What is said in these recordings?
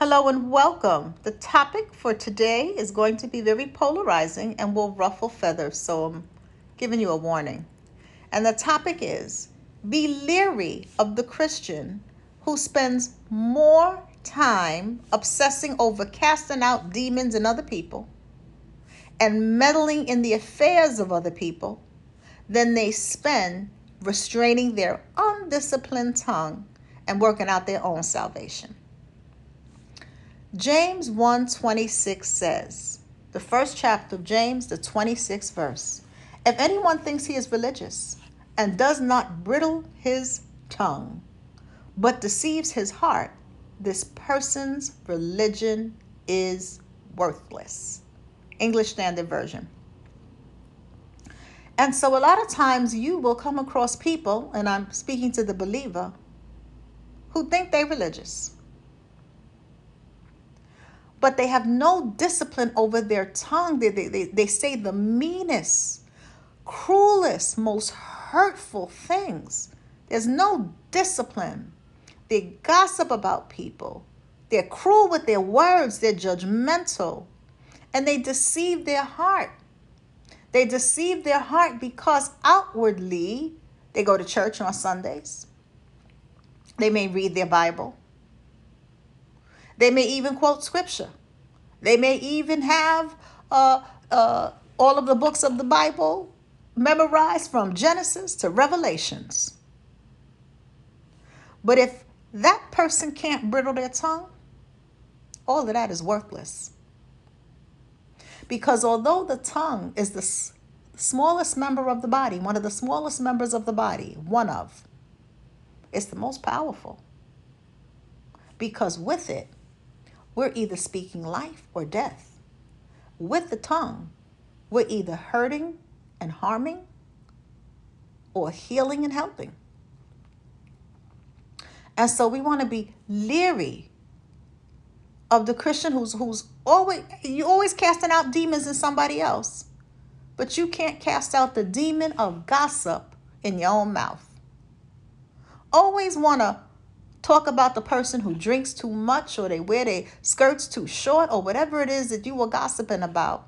Hello and welcome. The topic for today is going to be very polarizing and will ruffle feathers, so I'm giving you a warning. And the topic is be leery of the Christian who spends more time obsessing over casting out demons in other people and meddling in the affairs of other people than they spend restraining their undisciplined tongue and working out their own salvation. James 1:26 says, the first chapter of James, the 26th verse, if anyone thinks he is religious and does not bridle his tongue, but deceives his heart, this person's religion is worthless. English Standard Version. And so a lot of times you will come across people, and I'm speaking to the believer, who think they're religious, but they have no discipline over their tongue. They say the meanest, cruelest, most hurtful things. There's no discipline. They gossip about people. They're cruel with their words. They're judgmental. And they deceive their heart. They deceive their heart because outwardly they go to church on Sundays. They may read their Bible. They may even quote scripture. They may even have all of the books of the Bible memorized from Genesis to Revelations. But if that person can't bridle their tongue, all of that is worthless. Because although the tongue is the smallest member of the body, one of the smallest members of the body, it's the most powerful. Because with it, we're either speaking life or death. With the tongue, we're either hurting and harming or healing and helping. And so we want to be leery of the Christian who's always casting out demons in somebody else, but you can't cast out the demon of gossip in your own mouth. Always want to talk about the person who drinks too much, or they wear their skirts too short, or whatever it is that you were gossiping about.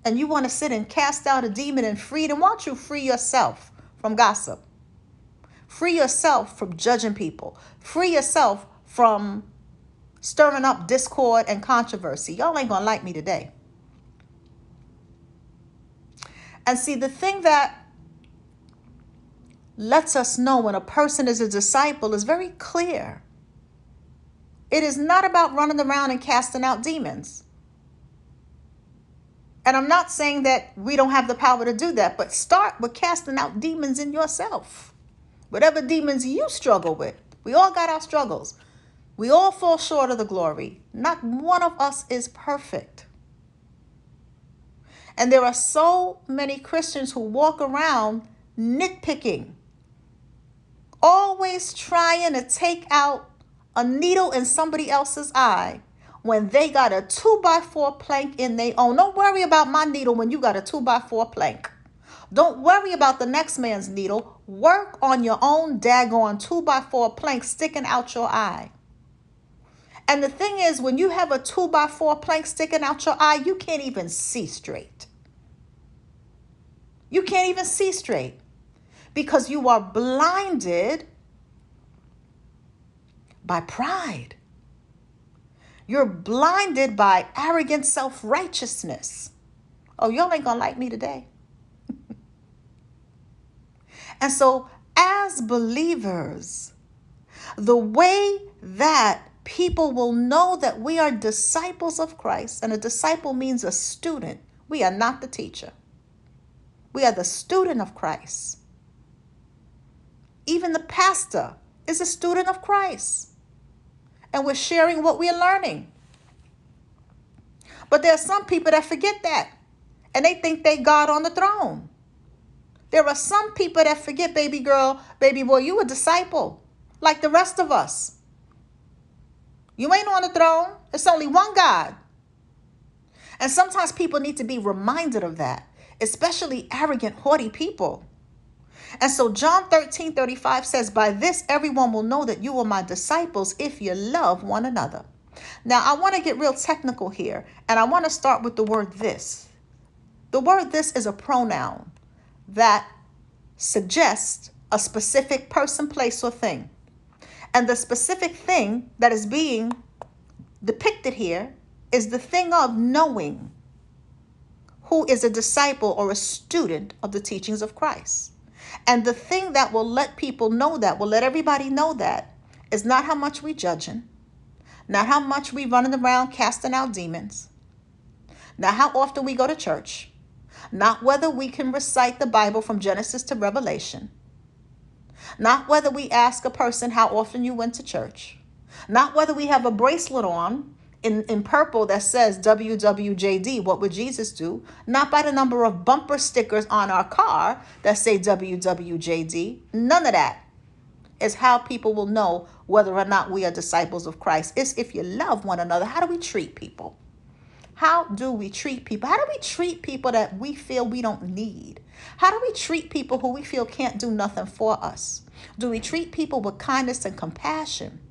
And you want to sit and cast out a demon and free them. Why don't you free yourself from gossip? Free yourself from judging people. Free yourself from stirring up discord and controversy. Y'all ain't going to like me today. And see, the thing that lets us know when a person is a disciple is very clear. It is not about running around and casting out demons. And I'm not saying that we don't have the power to do that, but start with casting out demons in yourself. Whatever demons you struggle with. We all got our struggles. We all fall short of the glory. Not one of us is perfect. And there are so many Christians who walk around nitpicking, always trying to take out a needle in somebody else's eye when they got a 2x4 plank in their own. Don't worry about my needle when you got a 2x4 plank. Don't worry about the next man's needle. Work on your own daggone 2x4 plank sticking out your eye. And the thing is, when you have a 2x4 plank sticking out your eye, you can't even see straight. You can't even see straight. Because you are blinded by pride. You're blinded by arrogant self-righteousness. Oh, y'all ain't gonna like me today. And so as believers, the way that people will know that we are disciples of Christ, and a disciple means a student. We are not the teacher. We are the student of Christ. Even the pastor is a student of Christ. And we're sharing what we're learning. But there are some people that forget that. And they think they God on the throne. There are some people that forget, baby girl, baby boy, you a disciple. Like the rest of us. You ain't on the throne. It's only one God. And sometimes people need to be reminded of that. Especially arrogant, haughty people. And so John 13:35 says, by this everyone will know that you are my disciples if you love one another. Now, I want to get real technical here, and I want to start with the word this. The word this is a pronoun that suggests a specific person, place, or thing. And the specific thing that is being depicted here is the thing of knowing who is a disciple or a student of the teachings of Christ. And the thing that will let people know that, will let everybody know that, is not how much we judging, not how much we running around casting out demons, not how often we go to church, not whether we can recite the Bible from Genesis to Revelation, not whether we ask a person how often you went to church, not whether we have a bracelet on in purple that says WWJD, what would Jesus do? Not by the number of bumper stickers on our car that say WWJD. None of that is how people will know whether or not we are disciples of Christ. It's if you love one another. How do we treat people? How do we treat people? How do we treat people that we feel we don't need? How do we treat people who we feel can't do nothing for us? Do we treat people with kindness and compassion?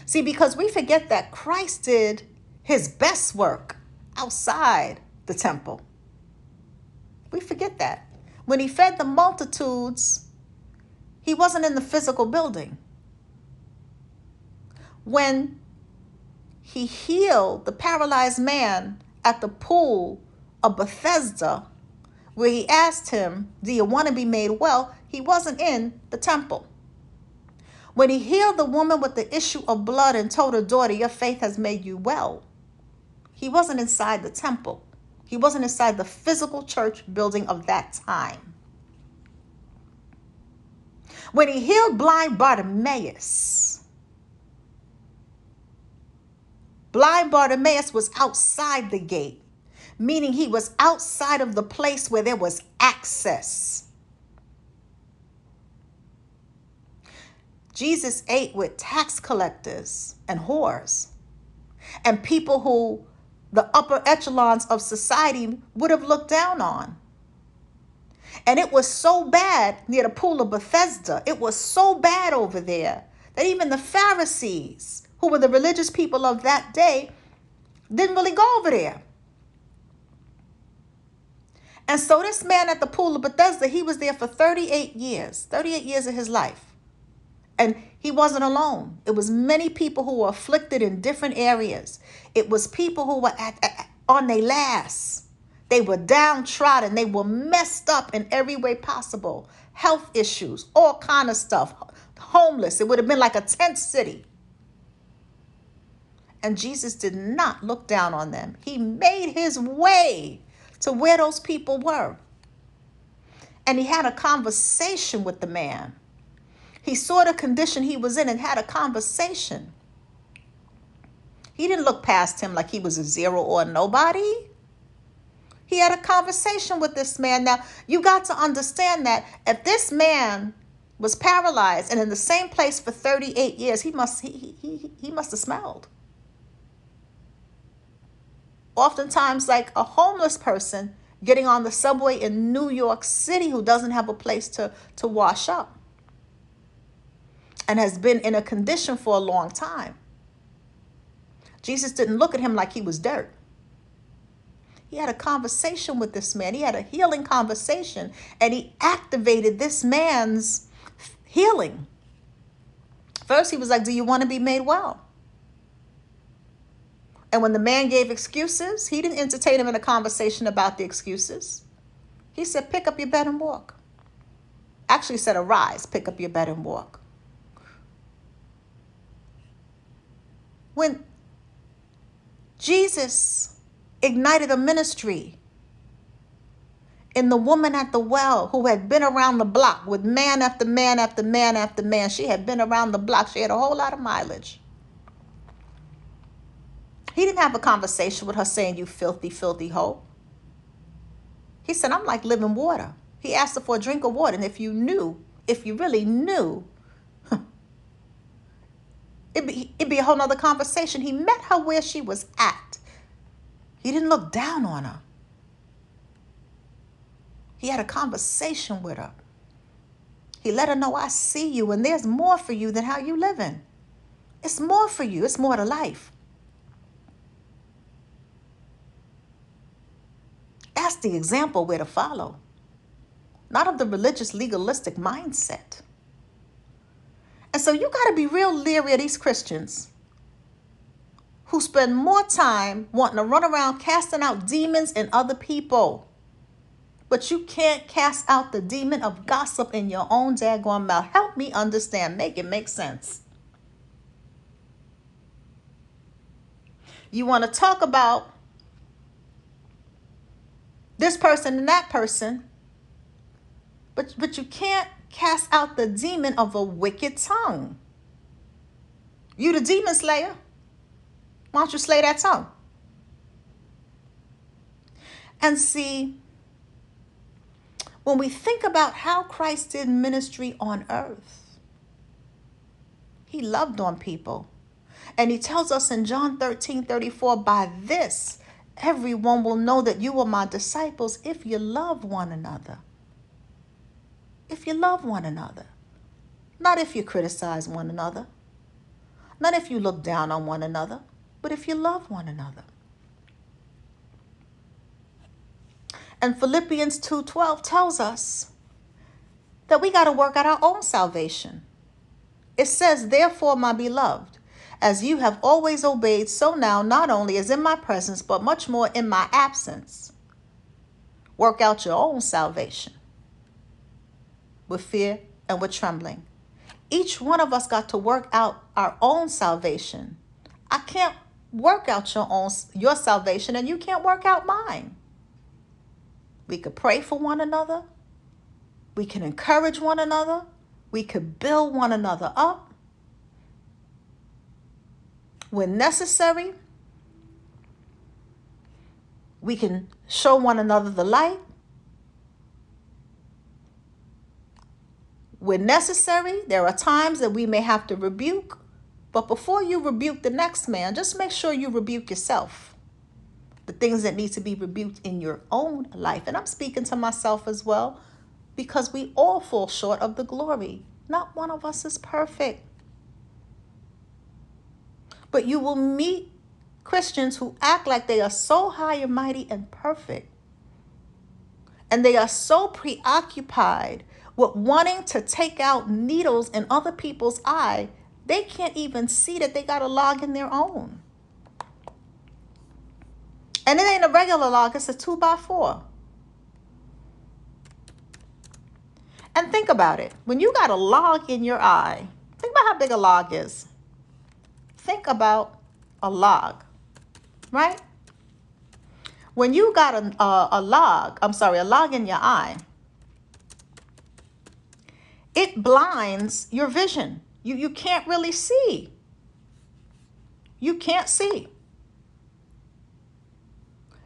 See, because we forget that Christ did his best work outside the temple. We forget that. When he fed the multitudes, he wasn't in the physical building. When he healed the paralyzed man at the pool of Bethesda, where he asked him, do you want to be made well? He wasn't in the temple. When he healed the woman with the issue of blood and told her daughter, your faith has made you well, he wasn't inside the temple. He wasn't inside the physical church building of that time. When he healed blind Bartimaeus was outside the gate, meaning he was outside of the place where there was access. Jesus ate with tax collectors and whores and people who the upper echelons of society would have looked down on. And it was so bad near the pool of Bethesda. It was so bad over there that even the Pharisees, who were the religious people of that day, didn't really go over there. And so this man at the pool of Bethesda, he was there for 38 years of his life. And he wasn't alone. It was many people who were afflicted in different areas. It was people who were on their last. They were downtrodden. They were messed up in every way possible. Health issues, all kind of stuff. Homeless. It would have been like a tent city. And Jesus did not look down on them. He made his way to where those people were. And he had a conversation with the man. He saw the condition he was in and had a conversation. He didn't look past him like he was a zero or a nobody. He had a conversation with this man. Now, you got to understand that if this man was paralyzed and in the same place for 38 years, he must have smelled. Oftentimes, like a homeless person getting on the subway in New York City who doesn't have a place to wash up and has been in a condition for a long time. Jesus didn't look at him like he was dirt. He had a conversation with this man. He had a healing conversation, and he activated this man's healing. First, he was like, do you want to be made well? And when the man gave excuses, he didn't entertain him in a conversation about the excuses. He said, pick up your bed and walk. Actually said, arise, pick up your bed and walk. When Jesus ignited a ministry in the woman at the well who had been around the block with man after man after man after man, she had been around the block. She had a whole lot of mileage. He didn't have a conversation with her saying, you filthy, filthy hoe. He said, I'm like living water. He asked her for a drink of water. And if you really knew, it'd be a whole nother conversation. He met her where she was at. He didn't look down on her. He had a conversation with her. He let her know, I see you, and there's more for you than how you living. It's more for you. It's more to life. That's the example we're to follow, not of the religious legalistic mindset. And so you got to be real leery of these Christians who spend more time wanting to run around casting out demons in other people. But you can't cast out the demon of gossip in your own daggone mouth. Help me understand. Make it make sense. You want to talk about this person and that person, but you can't cast out the demon of a wicked tongue. You the demon slayer. Why don't you slay that tongue? And see, when we think about how Christ did ministry on earth, he loved on people. And he tells us in John 13:34, by this, everyone will know that you are my disciples if you love one another. If you love one another. Not if you criticize one another. Not if you look down on one another, but if you love one another. And Philippians 2:12 tells us that we got to work out our own salvation. It says, therefore, my beloved, as you have always obeyed, so now, not only as in my presence, but much more in my absence, work out your own salvation with fear and with trembling. Each one of us got to work out our own salvation. I can't work out your salvation, and you can't work out mine. We could pray for one another. We can encourage one another. We could build one another up. When necessary, we can show one another the light. When necessary, there are times that we may have to rebuke. But before you rebuke the next man, just make sure you rebuke yourself. The things that need to be rebuked in your own life. And I'm speaking to myself as well, because we all fall short of the glory. Not one of us is perfect. But you will meet Christians who act like they are so high and mighty and perfect. And they are so preoccupied with wanting to take out needles in other people's eye, they can't even see that they got a log in their own. And it ain't a regular log, it's a 2x4. And think about it. When you got a log in your eye, think about how big a log is. Think about a log, right? When you got a log in your eye, it blinds your vision. You can't really see. You can't see.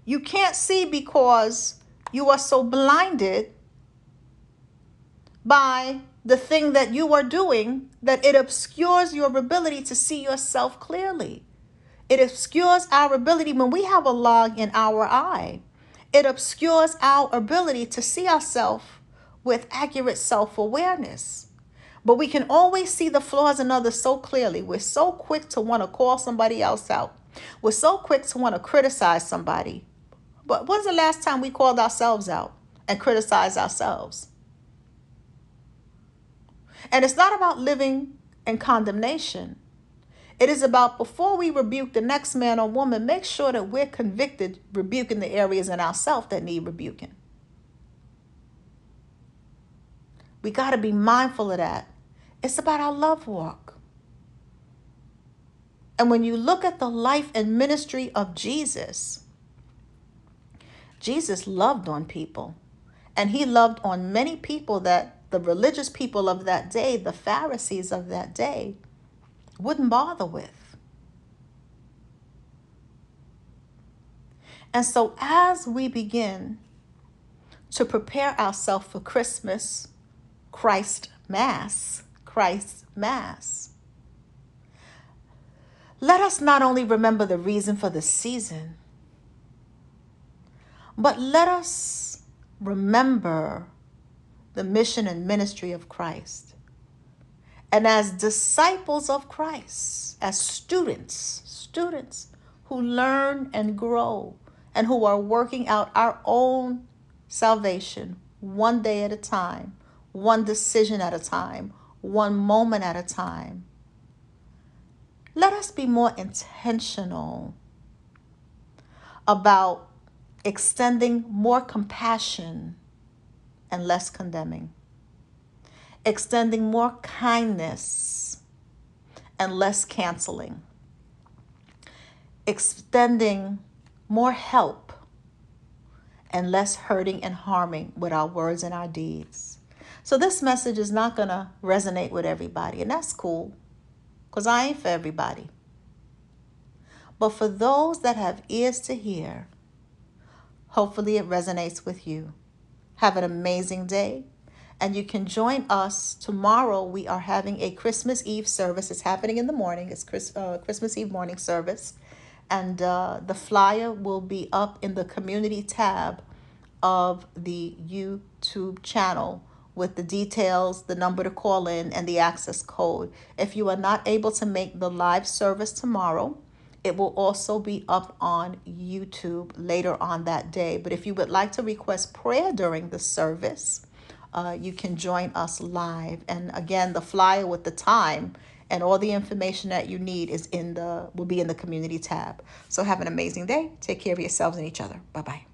You can't see because you are so blinded by the thing that you are doing that it obscures your ability to see yourself clearly. It obscures our ability when we have a log in our eye. It obscures our ability to see ourselves with accurate self-awareness. But we can always see the flaws in others so clearly. We're so quick to want to call somebody else out. We're so quick to want to criticize somebody. But when's the last time we called ourselves out and criticized ourselves? And it's not about living in condemnation. It is about, before we rebuke the next man or woman, make sure that we're convicted, rebuking the areas in ourselves that need rebuking. We got to be mindful of that. It's about our love walk. And when you look at the life and ministry of Jesus, Jesus loved on people. And he loved on many people that the religious people of that day, the Pharisees of that day, wouldn't bother with. And so as we begin to prepare ourselves for Christmas, Christ's Mass, let us not only remember the reason for the season, but let us remember the mission and ministry of Christ. And as disciples of Christ, as students who learn and grow and who are working out our own salvation one day at a time, one decision at a time, one moment at a time, let us be more intentional about extending more compassion and less condemning, extending more kindness and less canceling, extending more help and less hurting and harming with our words and our deeds. So this message is not going to resonate with everybody, and that's cool, because I ain't for everybody. But for those that have ears to hear, hopefully it resonates with you. Have an amazing day. And you can join us tomorrow. We are having a Christmas Eve service. It's happening in the morning. It's Christmas Eve morning service. And the flyer will be up in the community tab of the YouTube channel with the details, the number to call in, and the access code. If you are not able to make the live service tomorrow, it will also be up on YouTube later on that day. But if you would like to request prayer during the service, you can join us live. And again, the flyer with the time and all the information that you need will be in the community tab. So have an amazing day. Take care of yourselves and each other. Bye-bye.